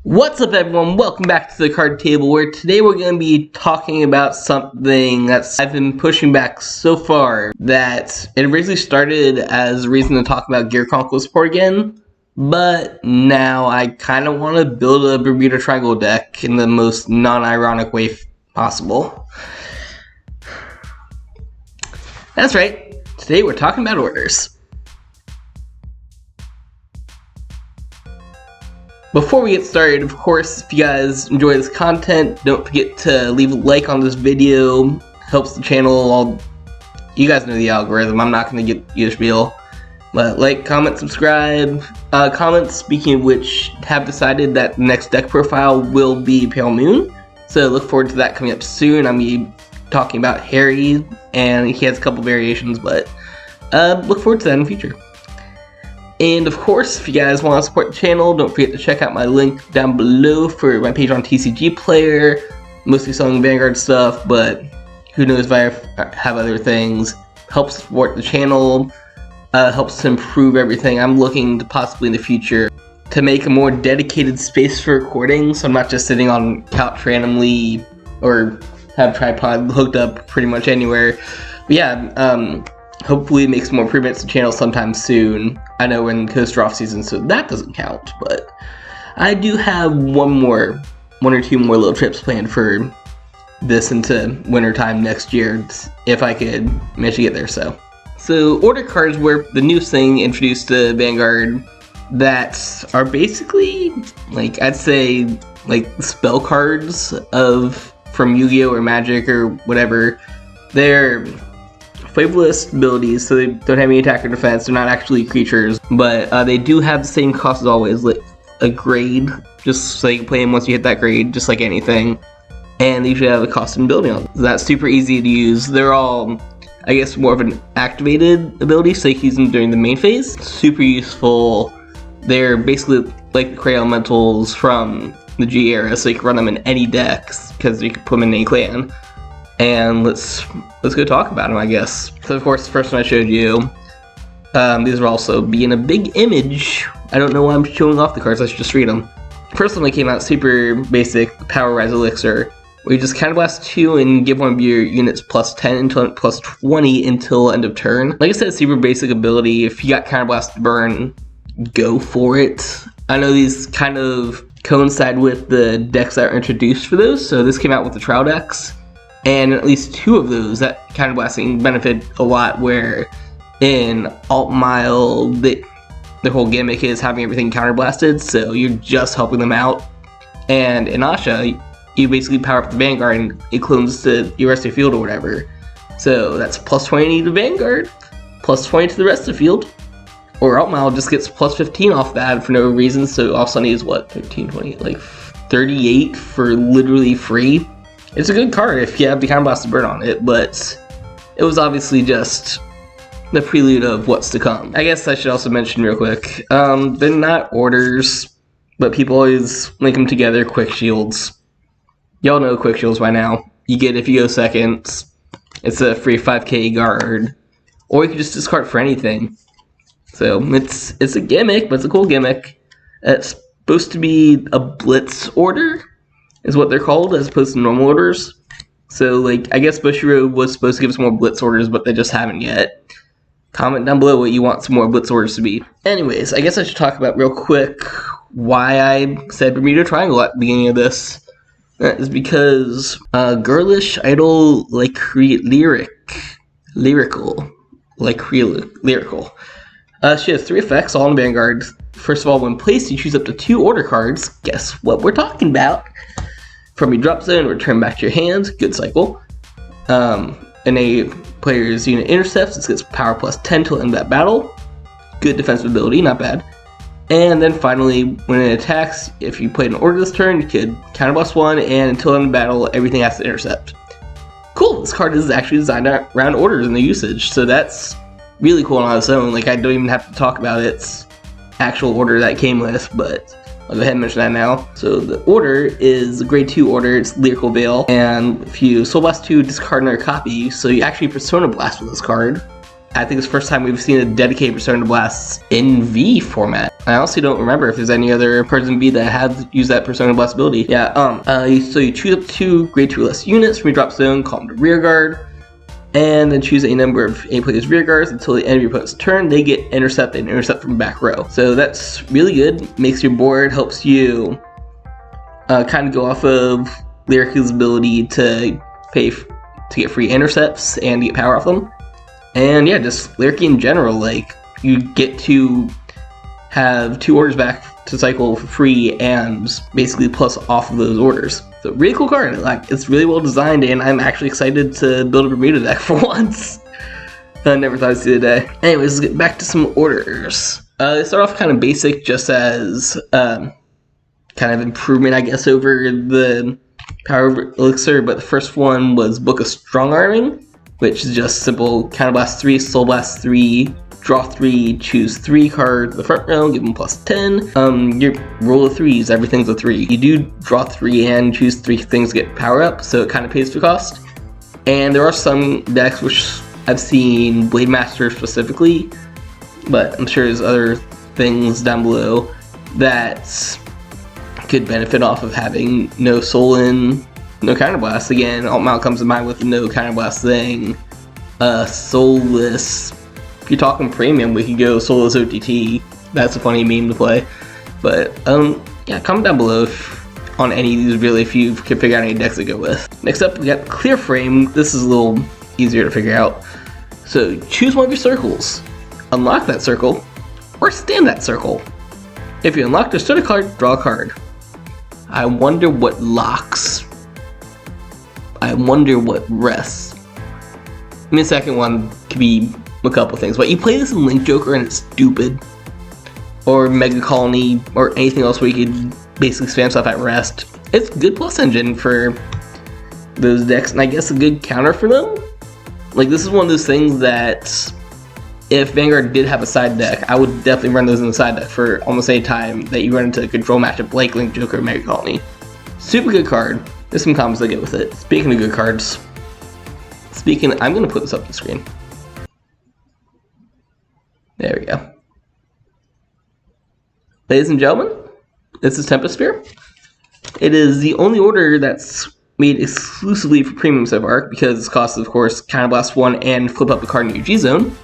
What's up everyone, welcome back to the card table, where today we're going to be talking about something that's I've been pushing back so far that it originally started as a reason to talk about Gear Conquest support again, but now I kind of want to build a Bermuda Triangle deck in the most non-ironic way possible. That's right, today we're talking about orders. Before we get started, of course, if you guys enjoy this content, don't forget to leave a like on this video. Helps the channel. You guys know the algorithm. I'm not going to get you a spiel. But like, comment, subscribe. Comments, speaking of which, have decided that the next deck profile will be Pale Moon. So look forward to that coming up soon. I'm going to be talking about Harry, and he has a couple variations, but look forward to that in the future. And of course, if you guys want to support the channel, don't forget to check out my link down below for my page on TCG Player. Mostly selling Vanguard stuff, but who knows if I have other things. Helps support the channel, helps to improve everything. I'm looking to possibly in the future to make a more dedicated space for recording, so I'm not just sitting on couch randomly or have tripod hooked up pretty much anywhere. But yeah, hopefully make some more improvements to the channel sometime soon. I know we're in coaster off season, so that doesn't count, but I do have one or two more little trips planned for this into wintertime next year, if I could manage to get there. So order cards were the newest thing introduced to Vanguard that are basically, like, I'd say, like spell cards from Yu-Gi-Oh! Or Magic or whatever. They're flavorless abilities, so they don't have any attack or defense. They're not actually creatures, but they do have the same cost as always, like a grade, just so you can play them once you hit that grade, just like anything. And they usually have a cost and ability on them. So that's super easy to use. They're all, I guess, more of an activated ability, so you can use them during the main phase. Super useful. They're basically like the Cray Elementals from the G era, so you can run them in any decks, because you can put them in any clan. And let's go talk about them, I guess. So of course, the first one I showed you, these will also be in a big image. I don't know why I'm showing off the cards, I should just read them. First one that came out, super basic, Power Rise Elixir, where you just counterblast 2 and give one of your units plus 10 until plus 20 until end of turn. Like I said, super basic ability. If you got counterblast burn, go for it. I know these kind of coincide with the decks that are introduced for those, so this came out with the trial decks. And at least 2 of those, that counterblasting benefit a lot, where in Alt Mile, the whole gimmick is having everything counterblasted, so you're just helping them out. And in Asha, you basically power up the Vanguard and it clones to your rest of your field or whatever. So that's plus 20 to Vanguard, plus 20 to the rest of the field. Or Alt Mile just gets plus 15 off that for no reason, so all of a sudden is what, 15, 20, like 38 for literally free. It's a good card if you have the counterblast burn on it, but it was obviously just the prelude of what's to come. I guess I should also mention real quick, they're not orders, but people always link them together, quick shields. Y'all know quick shields by now. You get if you go second, it's a free 5k guard, or you can just discard for anything. So it's a gimmick, but it's a cool gimmick. It's supposed to be a blitz order, is what they're called, as opposed to normal orders. So, like, I guess Bushiroad was supposed to give us more blitz orders, but they just haven't yet. Comment down below what you want some more blitz orders to be. Anyways, I guess I should talk about real quick why I said Bermuda Triangle at the beginning of this. That is because girlish idol lyrical. She has 3 effects, all in Vanguard. First of all, when placed, you choose up to 2 order cards. Guess what we're talking about? From your drop zone, return back to your hand. Good cycle. And a player's unit intercepts. It gets power plus 10 till end of that battle. Good defensive ability, not bad. And then finally, when it attacks, if you play an order this turn, you could counterblast 1, and until end of battle, everything has to intercept. Cool, this card is actually designed around orders and the usage, so that's really cool on its own. Like, I don't even have to talk about its actual order that it came with, but I'll go ahead and mention that now. So the order is a grade 2 order, it's Lyrical Veil, and if you Soul Blast 2, discard another copy, so you actually Persona Blast with this card. I think it's the first time we've seen a dedicated Persona Blast in V format. I honestly don't remember if there's any other Person B that have used that Persona Blast ability. Yeah, so you choose up to grade 2 or less units from your drop zone, call them to rear guard, and then choose a number of A player's rear guards until the end of your opponent's turn. They get intercept and intercept from back row. So that's really good. Makes your board, helps you kind of go off of Lyric's ability to get free intercepts and get power off them. And yeah, just Lyric in general, like you get to have 2 orders back to cycle for free and basically plus off of those orders. So really cool card. Like, it's really well designed, and I'm actually excited to build a Bermuda deck for once. I never thought I'd see the day. Anyways, let's get back to some orders. They start off kind of basic, just as kind of improvement, I guess, over the Power Elixir, but the first one was Book of Strong Arming, which is just simple Counterblast 3, Soul Blast 3, draw 3, choose 3 cards in the front row, give them plus 10. Your roll of 3s, everything's a 3. You do draw 3 and choose 3 things to get power up, so it kind of pays for cost. And there are some decks which I've seen, Blade Master specifically, but I'm sure there's other things down below that could benefit off of having no Soul in, no Counterblast. Again, Alt comes to mind with no Counterblast thing. Soulless. If you're talking premium, we could go Soulless OTT. That's a funny meme to play. But, yeah, comment down below on any of these, really, if you can figure out any decks to go with. Next up, we got Clear Frame. This is a little easier to figure out. So, choose one of your circles. Unlock that circle, or stand that circle. If you unlock the start a card, draw a card. I wonder what locks. I wonder what rests. I mean, the second one could be a couple things, but you play this in Link Joker and it's stupid. Or Mega Colony, or anything else where you could basically spam stuff at rest. It's a good plus engine for those decks, and I guess a good counter for them. Like, this is one of those things that if Vanguard did have a side deck, I would definitely run those in the side deck for almost any time that you run into a control matchup like Link Joker or Mega Colony. Super good card. There's some combos that get with it. Speaking of good cards, I'm going to put this up on the screen. There we go. Ladies and gentlemen, this is Tempest Sphere. It is the only order that's made exclusively for premium so far, because it costs, of course, Counterblast 1 and flip up the card in your G-Zone.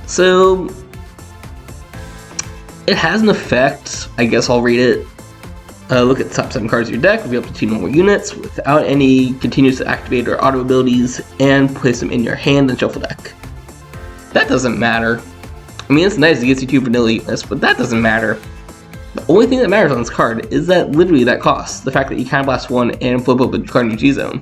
So, it has an effect. I guess I'll read it. Look at the top 7 cards of your deck, reveal up to 2 normal units without any continuous activate or auto abilities, and place them in your hand and shuffle deck. That doesn't matter. I mean, it's nice, it gets you 2 vanilla units, but that doesn't matter. The only thing that matters on this card is that literally that cost. The fact that you Counterblast 1 and flip up the card in your G-Zone.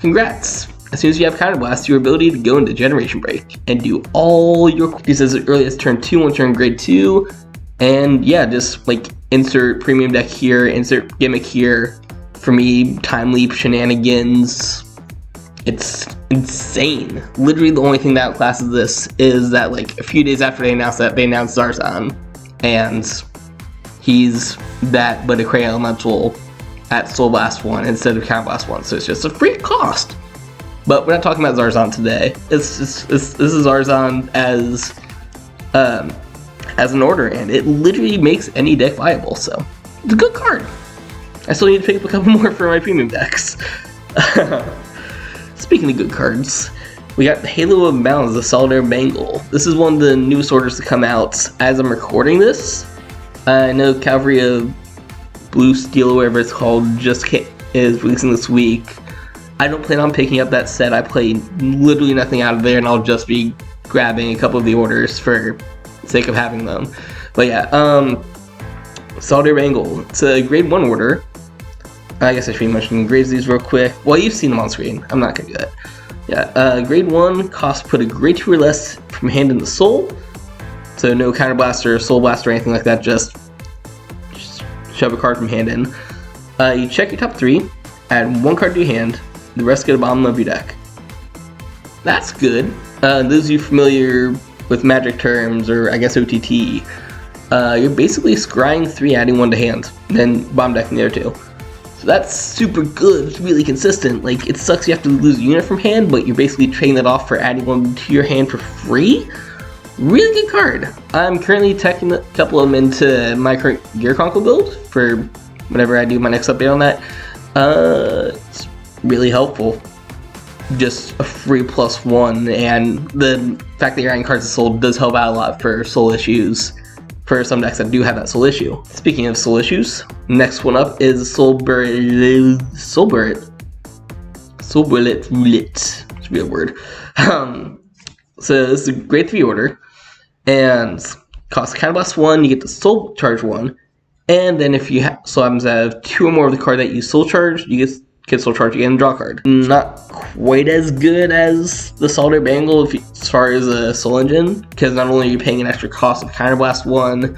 Congrats! As soon as you have Counterblast, your ability to go into Generation Break and do all your pieces as early as turn 2 on turn grade 2. And yeah, just like insert premium deck here, insert gimmick here. For me, Time Leap shenanigans. It's insane. Literally the only thing that outclasses this is that like a few days after they announced Zarzan. And he's that but a Cray Elemental at Soul Blast 1 instead of Counterblast 1. So it's just a free cost. But we're not talking about Zarzan today. This is Zarzan as an order, and it literally makes any deck viable, so it's a good card. I still need to pick up a couple more for my premium decks. Speaking of good cards, we got the Halo of Balance, the Solitaire Bangle. This is one of the newest orders to come out as I'm recording this. I know Cavalry of Blue Steel, or whatever it's called, is releasing this week. I don't plan on picking up that set. I play literally nothing out of there, and I'll just be grabbing a couple of the orders for the sake of having them. But yeah, Solitaire Bangle. It's a grade 1 order. I guess I should mention grades these real quick. Well, you've seen them on screen. I'm not going to do that. Yeah, grade 1 cost put a grade 2 or less from hand into soul. So no Counterblast or Soul Blast or anything like that, just shove a card from hand in. You check your top 3, add 1 card to your hand, the rest get a bottom of your deck. That's good. Those of you familiar with Magic terms, or I guess OTT, you're basically scrying 3, adding 1 to hand, and then bottom decking the other 2. So that's super good. It's really consistent. Like, it sucks you have to lose a unit from hand, but you're basically trading that off for adding 1 to your hand for free. Really good card. I'm currently teching a couple of them into my current Gear Chronicle build for whenever I do my next update on that. It's really helpful. Just a free +1, and the fact that you're adding cards to Soul does help out a lot for Soul issues. For some decks that do have that Soul issue. Speaking of Soul issues, next one up is Soul Bullet. It's a real word. So this is a grade 3 order, and costs Counterblast 1, you get the Soul Charge 1, and then if you so happens to have 2 or more of the card that you Soul Charge, you get Soul Charge again and draw a card. Not quite as good as the Solitaire Bangle as far as a Soul Engine, because not only are you paying an extra cost of Counterblast 1,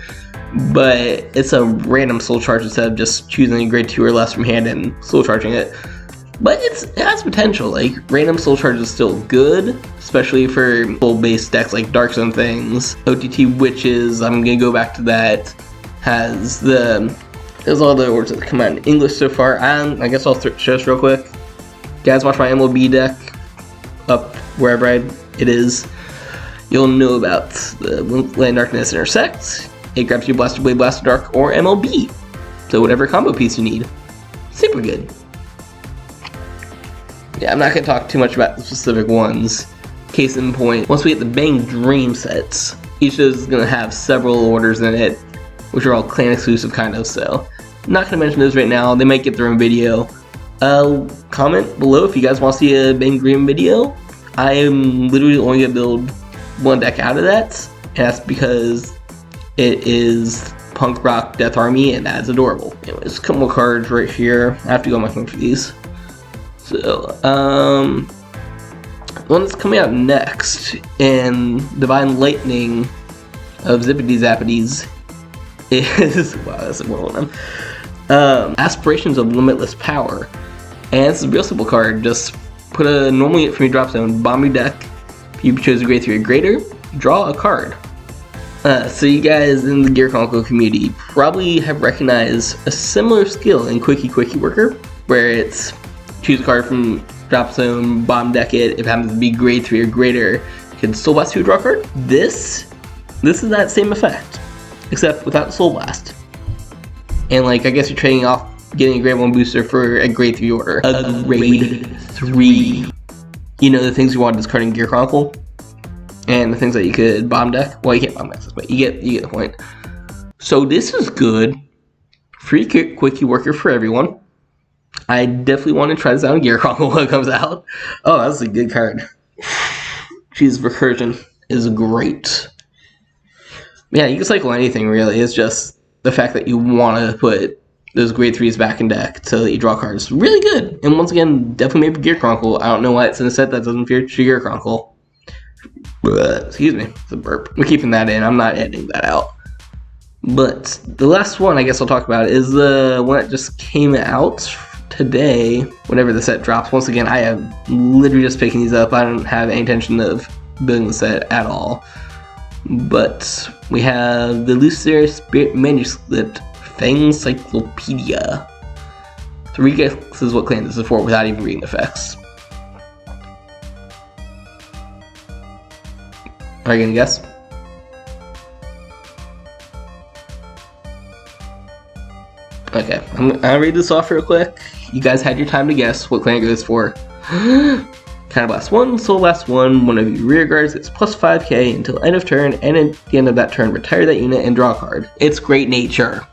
but it's a random Soul Charge instead of just choosing a grade 2 or less from hand and Soul Charging it. But it has potential. Like, random Soul Charge is still good, especially for Soul-based decks like Dark Zone things. OTT Witches, I'm gonna go back to that, has there's all the words that come out in English so far. I guess I'll show this real quick. Guys, watch my MLB deck up wherever it is. You'll know about the Land Darkness Intersect. It grabs you Blaster Blade, Blaster Dark, or MLB. So whatever combo piece you need. Super good. Yeah, I'm not going to talk too much about the specific ones. Case in point, once we get the Bang Dream sets, each of those is going to have several orders in it, which are all clan exclusive kind of, so I'm not going to mention those right now. They might get their own video. Comment below if you guys want to see a Bang Dream video. I am literally only going to build one deck out of that, and that's because it is Punk Rock Death Army, and that's adorable. Anyways, a couple more cards right here. I have to go on my phone for these. So, the one that's coming out next in Divine Lightning of Zippity Zappities is, wow, that's a word on them. Aspirations of Limitless Power. And this is a real simple card. Just put a normal unit from your drop zone, bomb your deck. If you chose a grade 3 or greater, draw a card. So you guys in the Gear Chronicle community probably have recognized a similar skill in Quickie Worker, where it's choose a card from drop zone, bomb deck it. If it happens to be grade 3 or greater, you can Soul Blast 2, draw a card. This is that same effect, except without Soul Blast. And like, I guess you're trading off getting a grade 1 booster for a grade 3 order. A grade 3. You know the things you want discarding Gear Chronicle? And the things that you could bomb deck? Well, you can't bomb deck this, but you get the point. So this is good. Free Quickie Worker for everyone. I definitely want to try this out in Gear Chronicle when it comes out. Oh, that's a good card. Jeez, Recursion is great. Yeah, you can cycle anything really. It's just the fact that you want to put those grade 3s back in deck to let you draw cards. Really good. And once again, definitely made for Gear Chronicle. I don't know why it's in a set that doesn't feature Gear Chronicle. Excuse me, it's a burp. We're keeping that in. I'm not editing that out. But the last one I guess I'll talk about is the one that just came out today, whenever the set drops. Once again, I am literally just picking these up. I don't have any intention of building the set at all. But we have the Lucifer Spirit Manuscript Fang Cyclopedia. So read guesses what clan this is for without even reading effects. Are you gonna guess? Okay, I'm gonna read this off real quick. You guys had your time to guess what clan it goes for. Counterblast 1, Soul Blast 1, one of your rear guards gets plus 5k until end of turn, and at the end of that turn, retire that unit and draw a card. It's Great Nature.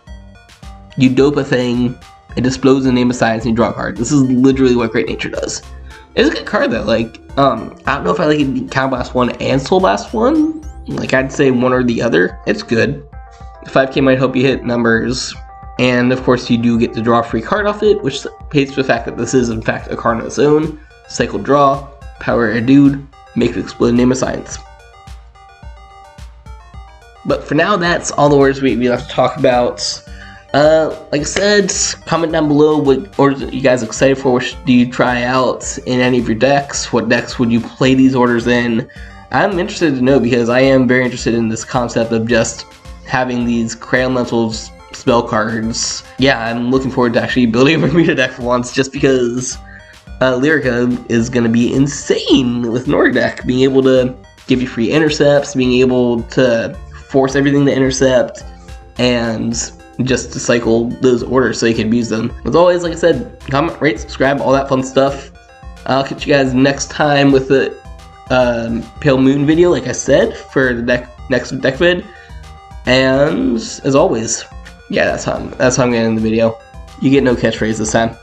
You dope a thing, it explodes in the name of science, and you draw a card. This is literally what Great Nature does. It's a good card though. Like, I don't know if I like it Counterblast 1 and Soul Blast 1. Like, I'd say one or the other. It's good. 5k might help you hit numbers. And of course, you do get to draw a free card off it, which pays for the fact that this is in fact a card on its own. Cycle draw, power a dude, make it explode, name of science. But for now, that's all the orders we have to talk about. Like I said, comment down below what orders you guys are excited for. What do you try out in any of your decks? What decks would you play these orders in? I'm interested to know because I am very interested in this concept of just having these Crayon Lentils spell cards. Yeah, I'm looking forward to actually building a Bermuda deck for once, just because Lyrica is going to be insane with Nordic deck, being able to give you free intercepts, being able to force everything to intercept, and just to cycle those orders so you can abuse them. As always, like I said, comment, rate, subscribe, all that fun stuff. I'll catch you guys next time with the Pale Moon video, like I said, for the next deck vid. And as always, yeah, that's how I'm gonna end the video. You get no catchphrase this time.